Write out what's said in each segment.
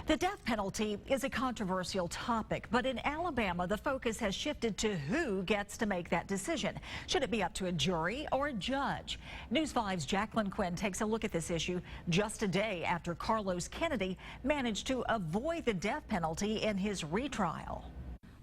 The death penalty is a controversial topic, but in Alabama, the focus has shifted to who gets to make that decision. Should it be up to a jury or a judge? News 5's Jacqueline Quinn takes a look at this issue just a day after Carlos Kennedy managed to avoid the death penalty in his retrial.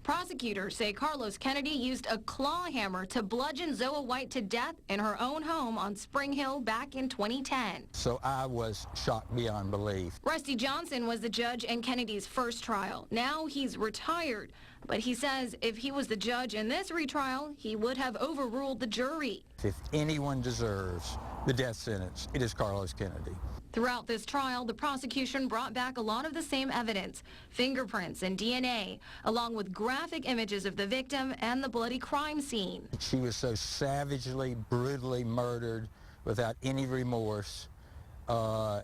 Prosecutors say Carlos Kennedy used a claw hammer to bludgeon Zoa White to death in her own home on Spring Hill back in 2010. So I was shocked beyond belief. Rusty Johnson was the judge in Kennedy's first trial. Now he's retired, but he says if he was the judge in this retrial, he would have overruled the jury. If anyone deserves the death sentence, it is Carlos Kennedy. Throughout this trial, the prosecution brought back a lot of the same evidence, fingerprints and DNA, along with graphic images of the victim and the bloody crime scene. She was so savagely, brutally murdered without any remorse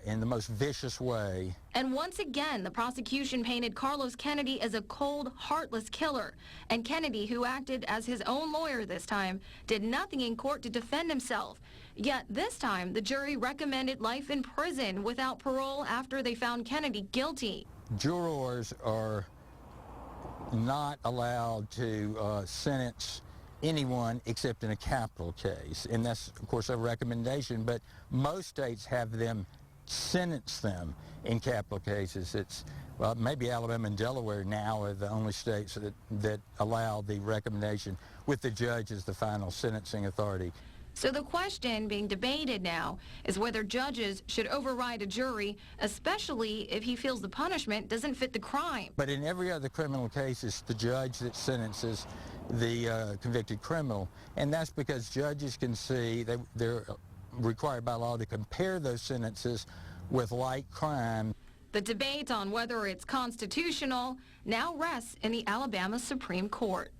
in the most vicious way. And once again, the prosecution painted Carlos Kennedy as a cold, heartless killer. And Kennedy, who acted as his own lawyer this time, did nothing in court to defend himself. Yet this time, the jury recommended life in prison without parole after they found Kennedy guilty. Jurors are not allowed to sentence anyone except in a capital case, and that's of course a recommendation, but most states have them sentence them in capital cases. It's maybe Alabama and Delaware now are the only states that allow the recommendation with the judge as the final sentencing authority. So the question being debated now is whether judges should override a jury, especially if he feels the punishment doesn't fit the crime. But in every other criminal case, it's the judge that sentences the convicted criminal, and that's because judges can see they're required by law to compare those sentences with like crime. The debate on whether it's constitutional now rests in the Alabama Supreme Court.